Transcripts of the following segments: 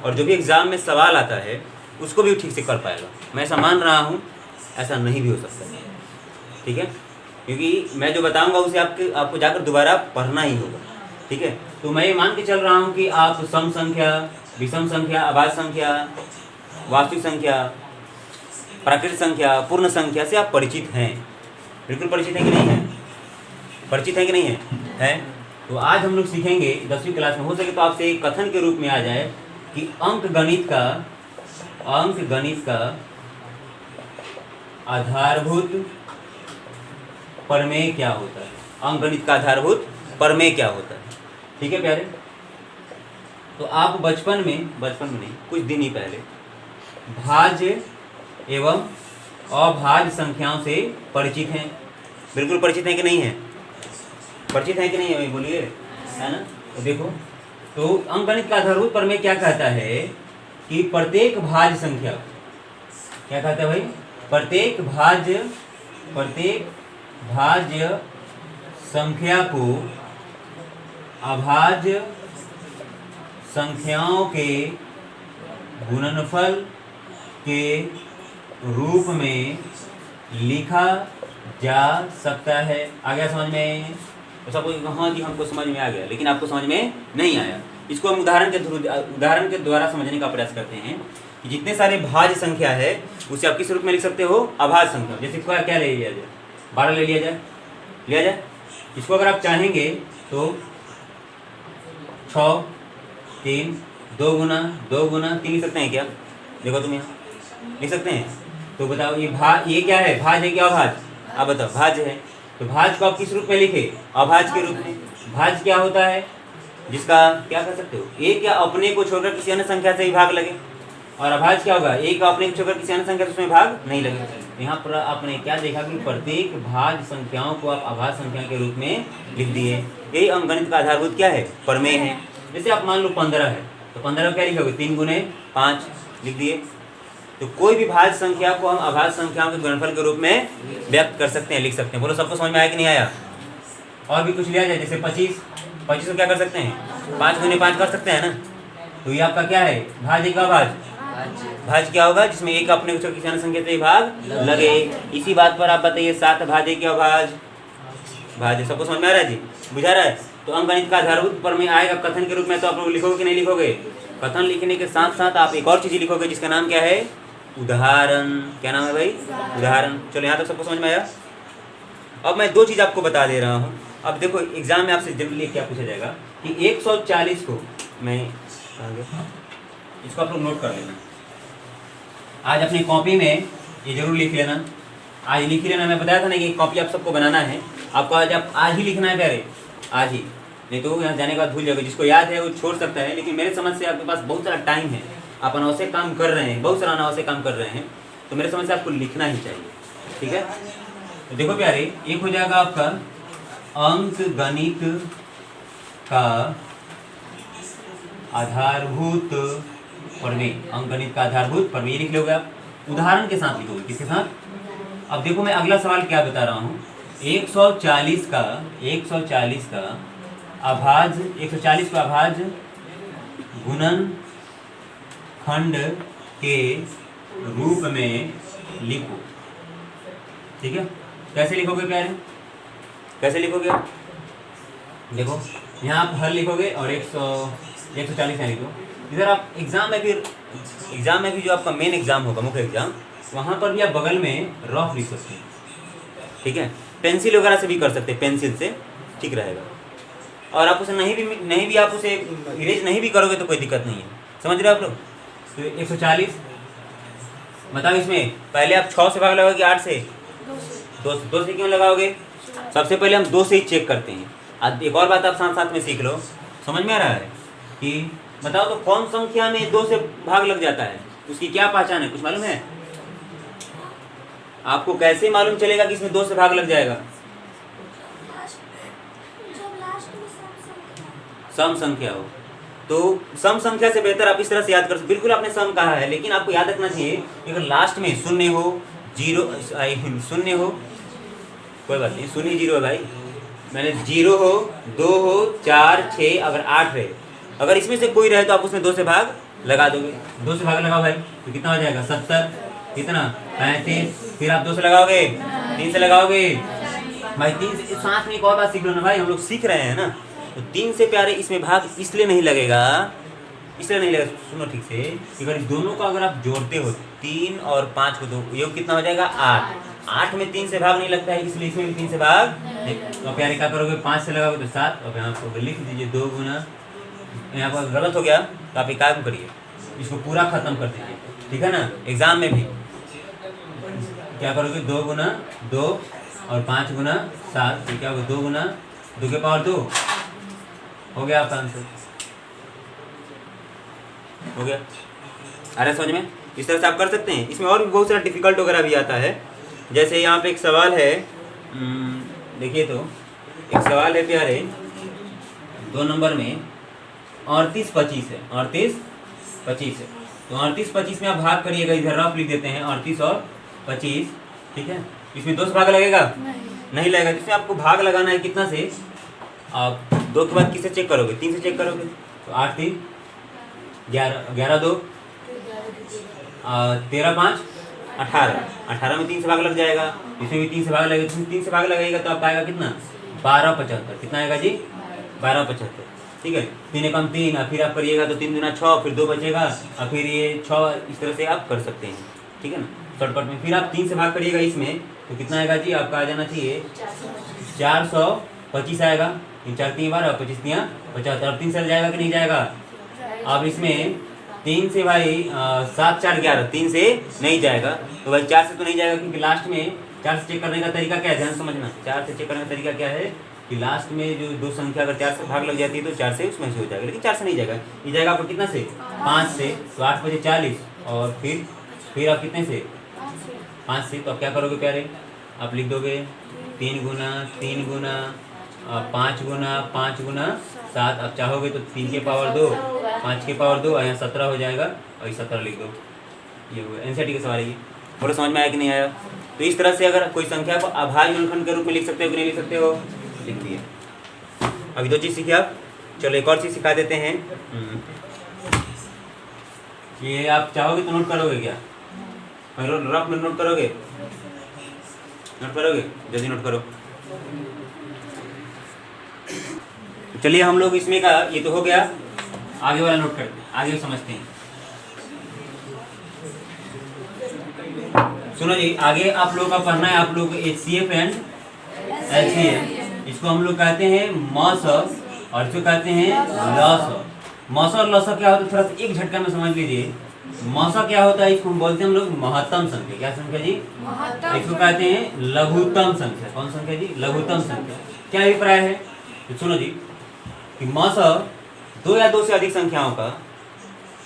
और जो भी एग्ज़ाम में सवाल आता है उसको भी ठीक से कर पाएगा। मैं ऐसा मान रहा हूँ, ऐसा नहीं भी हो सकता, ठीक है, क्योंकि मैं जो बताऊंगा उसे आपको जाकर दोबारा पढ़ना ही होगा, ठीक है। तो मैं ये मान के चल रहा हूँ कि आप सम संख्या, विषम संख्या, अभाज्य संख्या, वास्तविक संख्या, प्राकृतिक संख्या, पूर्ण संख्या से आप परिचित हैं, बिल्कुल परिचित हैं कि नहीं है? परिचित हैं कि नहीं है? है। तो आज हम लोग सीखेंगे 10वीं क्लास में, हो सके तो आपसे एक कथन के रूप में आ जाए कि अंक गणित का आधारभूत प्रमेय क्या होता है। अंक गणित का आधारभूत प्रमेय क्या होता है, ठीक है प्यारे। तो आप बचपन में नहीं, कुछ दिन ही पहले भाज्य एवं अभाज्य संख्याओं से परिचित हैं, बिल्कुल परिचित हैं कि नहीं है? परिचित है कि नहीं है भाई, बोलिए, है ना। तो देखो, तो अंकगणित का आधारभूत प्रमेय क्या कहता है कि प्रत्येक भाज्य संख्या, क्या कहता है भाई? प्रत्येक भाज्य संख्या को अभाज्य संख्याओं के गुणनफल के रूप में लिखा जा सकता है। आ गया समझ में? तो सब हाँ जी हमको समझ में आ गया, लेकिन आपको समझ में नहीं आया। इसको हम उदाहरण के द्वारा समझने का प्रयास करते हैं कि जितने सारे भाज्य संख्या है उसे आप किस रूप में लिख सकते हो? अभाज्य संख्या। जैसे क्या ले लिया जाए? 12 ले लिया जाए। इसको अगर आप चाहेंगे तो 6, 3, 2 गुना 3 लिख सकते हैं क्या? देखो तुम यहाँ लिख सकते हैं। तो बताओ ये क्या है? भाज्य है क्या अभाज्य? आप बताओ, भाज्य है। तो भाज्य को आप किस रूप में लिखे? अभाज्य के रूप में। भाज्य क्या होता है? जिसका क्या कर सकते हो? एक या अपने को छोड़कर किसी अन्य संख्या से ही भाग लगे। और अभाज्य क्या होगा? एक अपने को छोड़कर किसी अन्य संख्या से उसमें भाग नहीं लगे। यहाँ पर आपने क्या देखा कि प्रत्येक भाज्य संख्याओं को आप अभाज्य संख्या के रूप में लिख दिए। यही अंकगणित का आधारभूत क्या है? प्रमेय है। जैसे आप मान लो 15 है, तो 15 क्या लिखोगे? 3 गुने 5 लिख दिए। तो कोई भी भाज्य संख्या को हम अभाज्य संख्याओं के गुणनफल के रूप में व्यक्त कर सकते हैं, लिख सकते हैं। बोलो सबको समझ में आया कि नहीं आया? और भी कुछ लिया जाए, जैसे 25 को क्या कर सकते हैं? 5 गुने 5 कर सकते हैं ना। तो ये आपका क्या है? भाज्य का भाज्य क्या होगा? जिसमें एक अपने को किसी अन्य संख्या से भाग लगे। इसी बात पर आप बताइए 7 भाज्य क्या भाज्य। सबको समझ में आ रहा है जी? बुझा रहा है? तो अंकगणित का आधारभूत प्रमेय आएगा कथन के रूप में, तो आप लोग लिखोगे कि नहीं लिखोगे? कथन लिखने के साथ साथ आप एक और चीज लिखोगे जिसका नाम क्या है? उदाहरण। क्या नाम है भाई? उदाहरण। चलो यहाँ तक सबको समझ में आया? अब मैं 2 चीज़ आपको बता दे रहा हूँ। अब देखो एग्जाम में आपसे जनरली क्या पूछा जाएगा कि 140 को मैं इसको आप लोग नोट कर लेना। आज अपनी कॉपी में ये जरूर लिख लेना। आज लिख लेना। मैं बताया था ना कि कॉपी आप सबको बनाना है। आपको आज ही लिखना है प्यारे, आज ही, नहीं तो यहाँ जाने के बाद भूल जाओगे। जिसको याद है वो छोड़ सकता है, लेकिन मेरे समझ से आपके पास बहुत सारा टाइम है, आप अनावश्यक काम कर रहे हैं, बहुत सारा अनावश्यक काम कर रहे हैं, तो मेरे समझ से आपको लिखना ही चाहिए, ठीक है। तो देखो प्यारे, एक हो जाएगा आपका अंक गणित का आधारभूत प्रमेय। अंक गणित का आधारभूत प्रमेय लिख लोगे आप, उदाहरण के साथ लिखोगे। किसके साथ? अब देखो मैं अगला सवाल क्या बता रहा हूँ। 140 का अभाज्य गुणन खंड के रूप में लिखो, ठीक है। कैसे लिखोगे प्यारे? कैसे लिखोगे? देखो यहाँ आप हल लिखोगे और 140 यहाँ लिखो। इधर आप एग्जाम में भी जो आपका मेन एग्जाम होगा, मुख्य एग्जाम, वहाँ पर भी आप बगल में रफ लिख सकते हैं, ठीक है। पेंसिल वगैरह से भी कर सकते हैं, पेंसिल से ठीक रहेगा। और आप उसे नहीं भी आप उसे इरेज नहीं भी करोगे तो कोई दिक्कत नहीं है, समझ रहे हो आप लोग। तो 140 बताओ, इसमें पहले आप 6 से भाग लगाओगे कि 8 से? 2 से क्यों लगाओगे? सबसे पहले हम 2 से ही चेक करते हैं। आज एक और बात आप साथ साथ में सीख लो, समझ में आ रहा है कि बताओ तो कौन संख्या में 2 से भाग लग जाता है, उसकी क्या पहचान है? कुछ मालूम है आपको? कैसे मालूम चलेगा कि इसमें 2 से भाग लग जाएगा? सम संख्या हो तो सम संख्या से बेहतर आप इस तरह से याद कर सकते। बिल्कुल आपने सम कहा है, लेकिन आपको याद रखना चाहिए अगर लास्ट में शून्य हो, शून्य हो, कोई बात नहीं, शून्य 0 है भाई, मैंने 0 हो, 2 हो, 4, 6, अगर 8 रहे, अगर इसमें से कोई रहे तो आप उसमें 2 से भाग लगा दोगे, 2 से भाग लगाओ भाई तो कितना हो जाएगा 70, कितना 35, फिर आप 2 से लगाओगे, 3 से लगाओगे भाई, 3 से। साथ में एक और बात सीख लो ना भाई, हम लोग सीख रहे हैं ना, तो 3 से प्यारे इसमें भाग इसलिए नहीं लगेगा, इसलिए नहीं लगेगा, सुनो ठीक से, कि अगर इस दोनों को अगर आप जोड़ते हो 3 और 5 को, दो योग कितना हो जाएगा 8, 8 में 3 से भाग नहीं लगता है, इसलिए इसमें भी 3 से भाग नहीं। तो प्यारे क्या करोगे, 5 से लगाओगे तो 7, और यहाँ पर लिख दीजिए 2 गुना, यहाँ पर गलत हो गया तो आप एक काम करिए, इसको पूरा खत्म कर दीजिए, ठीक है ना। एग्जाम में भी क्या करोगे, 2 गुना 2 और 5 गुना 7, तो क्या होगा 2 गुना 2 के पावर 2 हो गया आपका आंसर, हो गया। आ रहा है समझ में? इस तरह से आप कर सकते हैं। इसमें और भी बहुत सारा डिफिकल्ट वगैरह भी आता है, जैसे यहाँ पे एक सवाल है, देखिए तो एक सवाल है प्यारे 2 नंबर में 38 25 है, 38 25 है, तो 38 25 में आप भाग करिएगा, इधर रफ लिख देते हैं 38 और 25, ठीक है। इसमें 2 से भाग लगेगा नहीं लगेगा, इसमें आपको भाग लगाना है कितना से, आप 2 के बाद किससे चेक करोगे, 3 से चेक करोगे, तो 8 3 11 11 2 13 5 18, 18 में 3 से भाग लग जाएगा, इसमें भी 3 से भाग लगेगा, इसमें 3 से भाग लगेगा तो आपका आएगा कितना 12 75, कितना आएगा जी 12 75, ठीक है। 3 एकम 3, और फिर आप करिएगा तो 3 दूना 6, फिर 2 बचेगा, और फिर ये 6, इस तरह से आप कर सकते हैं, ठीक है ना, शॉर्टकट में। फिर आप 3 से भाग करिएगा इसमें तो कितना आएगा जी, आपका आ जाना चाहिए 425 आएगा, 4 3 12 25 3 75, और 3 से जाएगा कि नहीं जाएगा। अब इसमें 3 से भाई 7 4 11, 3 से नहीं जाएगा, तो भाई 4 से तो नहीं जाएगा, क्योंकि लास्ट में 4 से चेक करने का तरीका क्या है, ध्यान समझना, 4 से चेक करने का तरीका क्या है कि लास्ट में जो 2 संख्या अगर 4 से भाग लग जाती है तो 4 से उसमें से हो जाएगा, लेकिन 4 से नहीं जाएगा, ये जाएगा आपको कितना से 5 से, तो 8 बजे 40, और फिर आप कितने से 5 से, तो आप क्या करोगे प्यारे, आप लिख दोगे 3 गुना 3 गुना 5 गुना 5 गुना 7, आप चाहोगे तो 3 के पावर 2 5 के पावर 2, और यहाँ 17 हो जाएगा, और 17 लिख दो, ये हो गया। एनसीईआरटी का सवाल है ये, थोड़ा समझ में आया कि नहीं आया। तो इस तरह से अगर कोई संख्या को अभाज्य गुणनखंड के रूप में लिख सकते हो कि नहीं लिख सकते हो, लिख दिए। अभी 2 चीज़ सीखिए आप, चलो एक और चीज़ सिखा देते हैं। ये आप चाहोगे तो नोट करोगे क्या, रफ में नोट करोगे, नोट करोगे, जल्दी नोट करो। चलिए हम लोग इसमें का ये तो हो गया, आगे वाला नोट करते हैं, आगे समझते हैं। सुनो जी, आगे आप लोगों का पढ़ना है, आप लोग HCF एंड LCM, इसको हम लोग कहते हैं मॉस और इसको कहते हैं लॉस। मॉस और लॉस क्या होता है, थोड़ा सा एक झटका में समझ लीजिए। मौसा क्या होता है, इसको हम बोलते हैं हम लोग महत्तम संख्या। क्या संख्या जी, इसको कहते हैं लघुत्तम संख्या। कौन संख्या जी, लघुत्तम संख्या। क्या अभिप्राय है, तो सुनो जी कि मौसा 2 या 2 से अधिक संख्याओं का,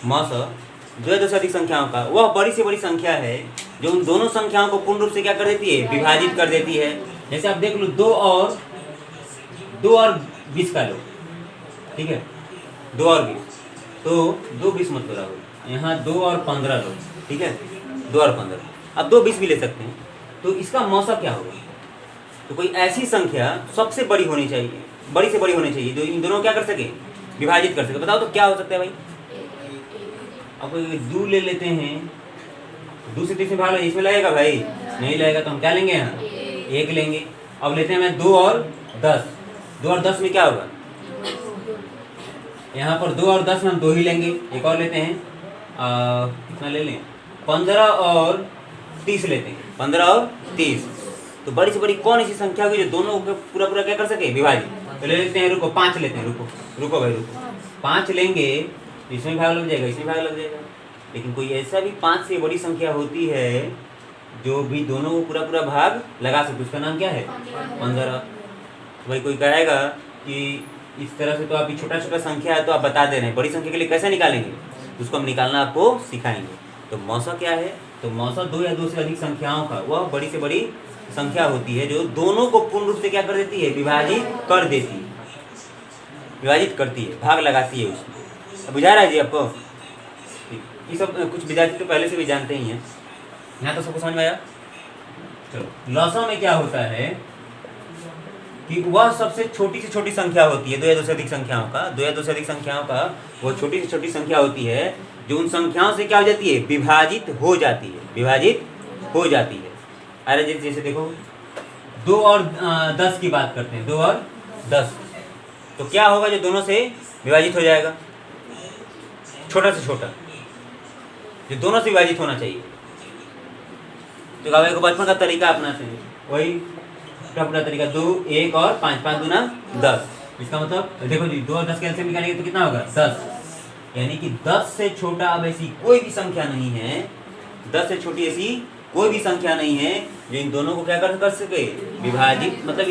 मौसा 2 या 2 से अधिक संख्याओं का वह बड़ी से बड़ी संख्या है जो उन दोनों संख्याओं को पूर्ण रूप से क्या कर देती है, विभाजित कर देती है। जैसे आप देख लो 2 और 20 का लो, ठीक है, 2 और 20, तो 2 20 मत लो, यहाँ 2 और 15 लो, ठीक है, 2 और 15, अब 2 20 भी ले सकते हैं। तो इसका मौसा क्या होगा, तो कोई ऐसी संख्या सबसे बड़ी होनी चाहिए, बड़ी से बड़ी होनी चाहिए जो इन दोनों क्या कर सके, विभाजित कर सके। बताओ तो क्या हो सकता है भाई। अब 2 ले लेते हैं, 2 से 3 में भाग इसमें लगेगा भाई, नहीं लगेगा, तो हम क्या लेंगे, यहाँ 1 लेंगे। अब लेते हैं मैं 2 और 10, 2 और 10 में क्या होगा, यहाँ पर 2 और 10 में हम 2 ही लेंगे। एक और लेते हैं, कितना ले लें, 15 और 30 लेते हैं, 15 और 30। तो बड़ी से बड़ी कौन ऐसी संख्या होगी जो दोनों को पूरा पूरा क्या कर सके, विभाजित। तो ले लेते हैं, रुको 5 लेते हैं, रुको भाई रुको, 5 लेंगे, इसमें भाग लग जाएगा, इसमें भाग लग जाएगा। लेकिन कोई ऐसा भी 5 से बड़ी संख्या होती है जो भी दोनों को पूरा पूरा भाग लगा सकते, उसका नाम क्या है, 15। भाई कोई कहेगा कि इस तरह से तो आप छोटा छोटा संख्या है तो आप बता दे रहे हैं, बड़ी संख्या के लिए कैसे निकालेंगे, उसको हम निकालना आपको सिखाएंगे। तो मौसा क्या है, तो मौसा 2 या 2 से अधिक संख्याओं का वह बड़ी से बड़ी संख्या होती है जो दोनों को पूर्ण रूप से क्या कर देती है, विभाजित कर देती है, विभाजित करती है, भाग लगाती है उसमें। बुझा रहा है जी आपको, ये सब कुछ विद्यार्थी तो पहले से भी जानते ही हैं, यहाँ तो सबको समझ में आया। चलो लॉसा में क्या होता है कि वह सबसे छोटी से छोटी संख्या होती है, 2 या 2 से अधिक संख्याओं का, 2 या 2 से अधिक संख्याओं का वो छोटी से छोटी संख्या होती है जो उन संख्याओं से क्या हो जाती है, विभाजित हो जाती है, विभाजित हो जाती है। अरे जैसे देखो 2 और 10 की बात करते हैं, 2 और 10, तो क्या होगा जो दोनों से विभाजित हो जाएगा, छोटा से छोटा, जो दोनों से विभाजित होना चाहिए। तो गावे को बचपन का तरीका अपनाते हैं, वही पूरा तरीका, 2, 1 और 5, 5 दूना 10। इसका मतलब देखो जी 2 और 10 कैसे निकालेंगे तो कितना होगा 10, यानी कि 10 से छोटा अब ऐसी कोई भी संख्या नहीं है, 10 से छोटी ऐसी कोई भी संख्या नहीं है जो इन दोनों को क्या कर सके, विभाजित, मतलब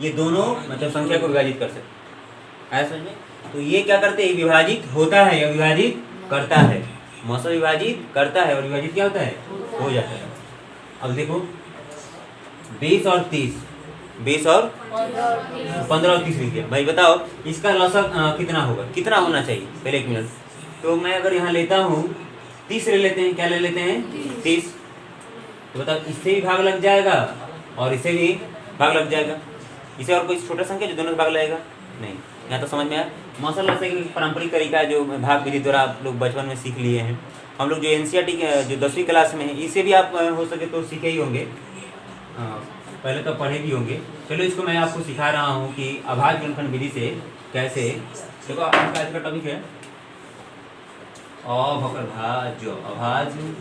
ये दोनों मतलब संख्या को विभाजित कर सके। आया समझ में? तो ये क्या करते हैं, विभाजित होता है या विभाजित करता है, मौसम विभाजित करता है और विभाजित क्या होता है, हो जाता है। अब देखो 20 और 30, 20 और 15 और 30 लिख दिया भाई, बताओ इसका लौसक कितना होगा, कितना होना चाहिए, पहले 1 मिनट। तो मैं अगर यहाँ लेता हूँ 30 ले लेते हैं, क्या ले लेते हैं 30, तो बताओ इससे भी भाग लग जाएगा और इससे भी भाग लग जाएगा, इसे और कोई छोटा संख्या जो दोनों से भाग लगेगा नहीं। यहाँ तो समझ में आया। माशाल्लाह से पारंपरिक तरीका है जो भाग विधि द्वारा आप लोग बचपन में सीख लिए हैं। हम लोग जो एनसीईआरटी जो 10वीं क्लास में है, इसे भी आप हो सके तो सीखे ही होंगे, पहले तो पढ़े भी होंगे। चलो इसको मैं आपको सिखा रहा हूँ कि अभाज्य गुणनखंड विधि से कैसे। देखो आपका आज का टॉपिक है अभाज्य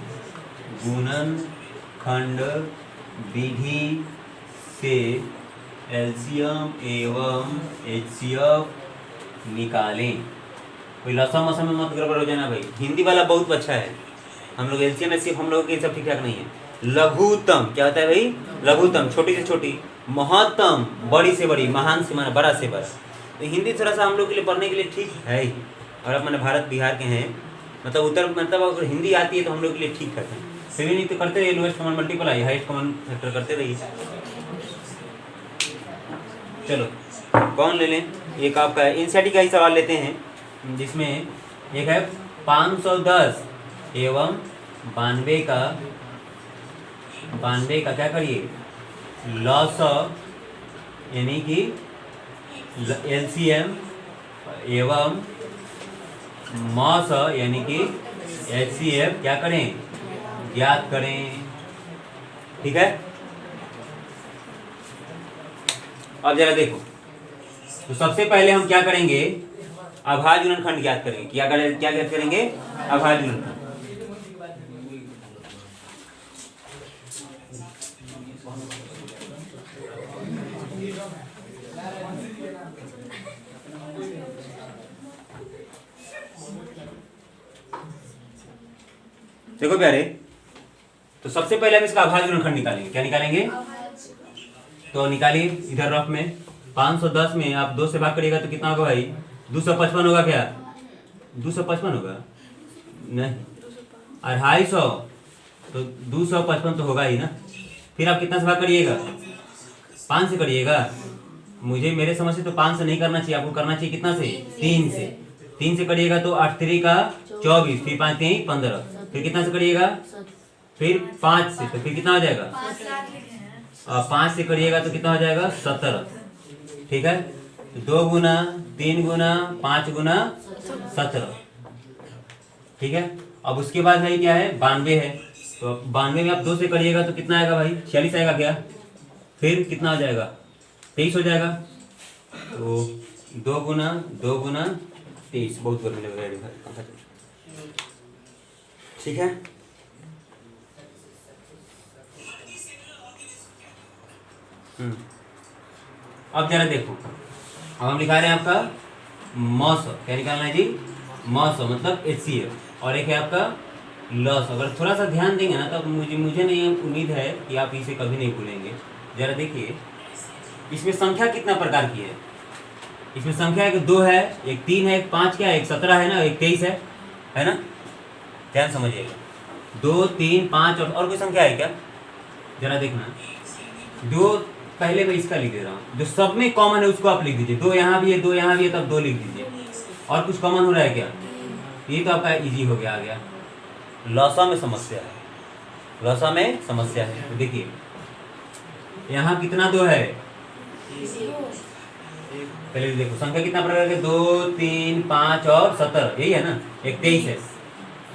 गुणनखंड विधि से एलसीएम एवं एचसीएफ निकालें। कोई लसा मसा में मत गड़बड़ हो जाना भाई, हिंदी वाला बहुत अच्छा है, हम लोग एलसीएम एचसीएफ हम लोगों के सब ठीक ठाक नहीं है। लघुत्तम क्या होता है भाई, लघुत्तम छोटी से छोटी, महत्तम बड़ी से बड़ी, महान से महान, बड़ा से बड़ा। तो हिंदी थोड़ा सा हम लोग के लिए पढ़ने के लिए ठीक है ही, और अब मैंने भारत बिहार के हैं, मतलब उत्तर, मतलब अगर हिंदी आती है तो हम लोग के लिए ठीक ठाक है। फिर भी नहीं तो करते रहिए, lowest common multiple highest common factor करते रहिए। चलो कौन ले लें, एक आपका एनसीईआरटी का ही सवाल लेते हैं, जिसमें एक है 510 एवं 92 का क्या करिए, लॉसअ, यानी कि एलसीएम एवं मॉस यानी कि एचसीएफ क्या करें, ज्ञात करें। ठीक है, अब जरा देखो, तो सबसे पहले हम क्या करेंगे, अभाज्य गुणनखंड ज्ञात करेंगे। क्या ज्ञात करेंगे, अभाज्य गुणनखंड। देखो प्यारे, तो सबसे पहले हम इसका अभाज्य गुणनखंड निकालेंगे। क्या निकालेंगे, तो निकालिए इधर रफ में। 510 में आप 2 से भाग करिएगा तो कितना होगा भाई, 255 होगा। क्या 255 होगा, नहीं 250, तो 255 तो होगा ही ना। फिर आप कितना से भाग करिएगा, 5 से करिएगा। मुझे मेरे समझ से तो 5 से नहीं करना चाहिए, आपको करना चाहिए कितना से, 3 से करिएगा तो 8 3 का 24, फिर 5 3 15, फिर कितना से करिएगा, फिर 5 से, तो फिर कितना हो जाएगा, 5 से करिएगा तो कितना हो जाएगा 17। ठीक है, 2 गुना 3 गुना 5 गुना 17। ठीक है, अब उसके बाद भाई क्या है, 92 है, तो 92 में आप 2 से करिएगा तो कितना आएगा भाई, 46 आएगा। क्या फिर कितना हो जाएगा, 23 हो जाएगा। तो 2 गुना 23, बहुत गर्मी लग रहा है। ठीक है, अब जरा देखो, अब हम लिखा रहे हैं आपका मॉस, क्या निकालना है जी, मॉस मतलब एचसीएफ, और एक है आपका लॉस। अगर थोड़ा सा ध्यान देंगे ना तो मुझे नहीं उम्मीद है कि आप इसे कभी नहीं भूलेंगे। जरा देखिए, इसमें संख्या कितना प्रकार की है, इसमें संख्या एक 2 है, एक 3 है, एक 5 क्या है, एक 17 है ना, एक 23 है ना। ध्यान समझिएगा, 2 3 5 और कोई संख्या है क्या, जरा देखना। 2 पहले मैं इसका लिख दे रहा हूँ, जो सब में कॉमन है उसको आप लिख दीजिए। 2 यहाँ भी है, 2 यहाँ भी है, तब 2 लिख दीजिए। और कुछ कॉमन हो रहा है क्या, ये तो आपका इजी हो गया, आ गया। लॉसा में समस्या है, लॉसा में समस्या है। तो देखिए यहाँ कितना 2 है, पहले देखो संख्या कितना प्रकार के, 2 3 5 और 17, यही है ना। एक 23 है,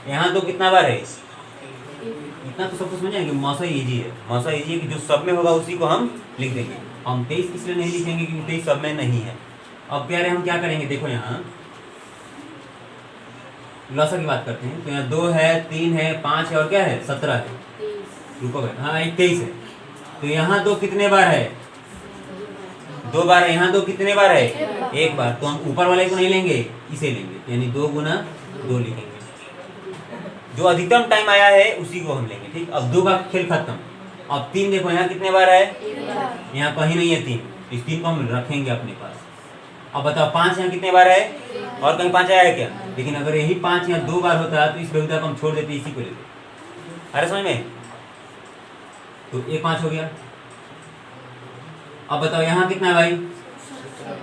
यहाँ दो कितना बार है, इतना तो सबको समझ आएंगे। मौसा इजी है, मौसा इजी है कि जो सब में होगा उसी को हम लिख देंगे। हम 23 इसलिए नहीं लिखेंगे क्योंकि 23 सब में नहीं है। अब प्यारे हम क्या करेंगे, देखो यहाँ लॉसा की बात करते हैं। तो यहाँ 2 है, 3 है, 5 है और क्या है 17 है। रुको भाई, हाँ 23 है। तो यहाँ 2 कितने बार है, 2 बार है। यहाँ 2 कितने बार है, 1 बार। तो हम ऊपर वाले को नहीं लेंगे, इसे लेंगे, यानी 2 गुना 2 लिखेंगे। जो अधिकतम टाइम आया है उसी को हम लेंगे। ठीक, अब 2 का खेल खत्म। अब 3 देखो यहाँ कितने बार है, यहाँ कहीं नहीं है 3, इस 3 को हम रखेंगे अपने पास। अब बताओ 5 यहाँ कितने बार है, और कहीं 5 आया है क्या? लेकिन अगर यही 5 यहाँ 2 बार होता है तो इस बहुधा को हम छोड़ देते, इसी को लेते। अरे समझ में? तो ये 5 हो गया। अब बताओ यहाँ कितना है भाई,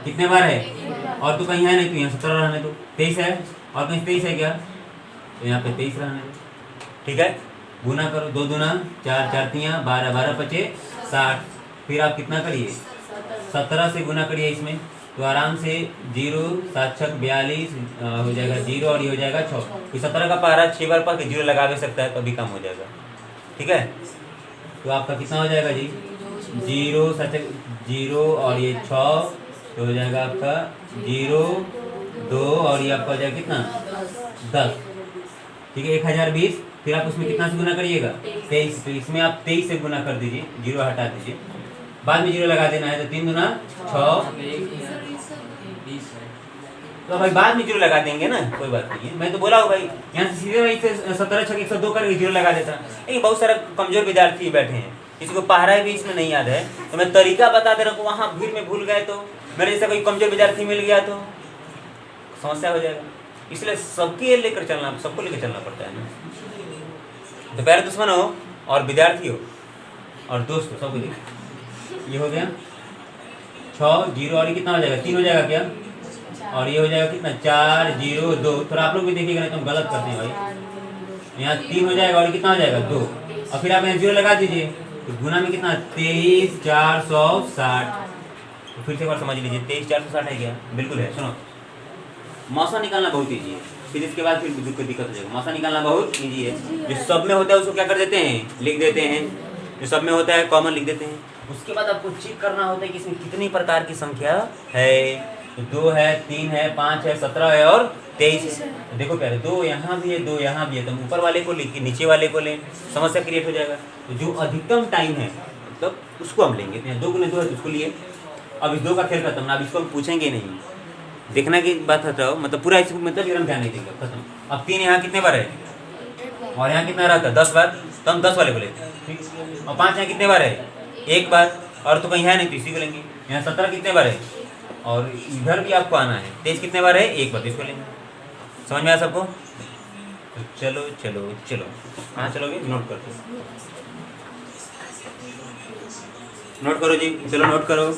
कितने बार है, और तो कहीं है नहीं, तो यहाँ 17 रहने दो। 23 है, और कहीं 23 है क्या, तो यहाँ पे 23 रहने दो। ठीक है, गुना करो, 2 दूना 4, 4 तियाँ 12, 12 पचे 60। फिर आप कितना करिए, 17 से गुना करिए इसमें, तो आराम से 0 7 6 42 हो जाएगा 0, और ये हो जाएगा 6। तो 17 का पारा 6 बार पा के 0 लगा भी सकता है, तो अभी कम हो जाएगा। ठीक है, तो आपका कितना हो जाएगा जी, 0 7 0 और ये 6, तो हो जाएगा आपका 0 2, और ये आपका हो जाएगा कितना 10। ठीक है, 1020। फिर आप उसमें कितना से गुना करिएगा, 23। तो इसमें आप 23 से गुना कर दीजिए, 0 हटा दीजिए, बाद में 0 लगा देना है। तो 3 दूना 6, तो भाई बाद में 0 लगा देंगे ना, कोई बात नहीं है। मैं तो बोला हूँ भाई, यहाँ से सीधे भाई 17 6 102 करके 0 लगा देता। लेकिन बहुत सारे कमजोर विद्यार्थी बैठे हैं, किसी को पहरा भी इसमें नहीं याद है, तो मैं तरीका बता दे रहा हूँ। वहाँ भीड़ में भूल गए तो मेरे जैसा कोई कमजोर विद्यार्थी मिल गया तो समस्या हो जाएगा। इसलिए सबके लेकर चलना, सबको लेकर चलना पड़ता है ना। तो प्यारे दुश्मन हो और विद्यार्थी हो और दोस्त हो, सबको ये हो गया 6 0, और ये कितना हो जाएगा, 3 हो जाएगा क्या, और ये हो जाएगा कितना 4 0 2। थोड़ा आप लोग भी देखिएगा, नहीं तो हम गलत करते हैं भाई। यहाँ 3 हो जाएगा, और कितना हो जाएगा 2, और फिर आप यहाँ 0 लगा दीजिए, तो गुना में कितना 23 460। तो फिर से एक बार समझ लीजिए, 23 460 है क्या, बिल्कुल है। सुनो, मौसा निकालना बहुत ईजी है, फिर इसके बाद फिर दिक्कत हो जाएगा। मौसा निकालना बहुत ईजी है। जो सब में होता है उसको क्या कर देते हैं, लिख देते हैं। जो सब में होता है कॉमन लिख देते हैं। उसके बाद आपको चेक करना होता है कि इसमें कितनी प्रकार की संख्या है। तो 2 है, 3 है, 5 है, 17 है और 23 है। तो देखो प्यारे, 2 यहाँ भी है, 2 यहाँ भी है, तो हम ऊपर वाले को लेके नीचे वाले को लें, समस्या क्रिएट हो जाएगा। तो जो अधिकतम टाइम है मतलब उसको हम लेंगे। तो यहाँ 2 गुने 2 है तो उसको लिए। अब इस 2 का खेल खत्म ना, अब इसको हम पूछेंगे नहीं, देखना की बात हटाओ, मतलब पूरा इसको मतलब हम ध्यान नहीं देंगे, खत्म। अब 3 यहाँ कितने बार है, और यहाँ कितना रहता है 10 बार, तो हम 10 वाले को लेते हैं। ठीक, और 5 यहाँ कितने बार है, 1 बार, और तो कहीं है नहीं तो इसी को लेंगे। यहाँ 17 कितने बार है, और इधर भी आपको आना है, 23 कितने बार है, 1 बार, तो इसको लेंगे। समझ में आया सबको? तो चलो चलो चलो, कहाँ चलोगे, नोट करते, नोट करो जी, चलो नोट करो।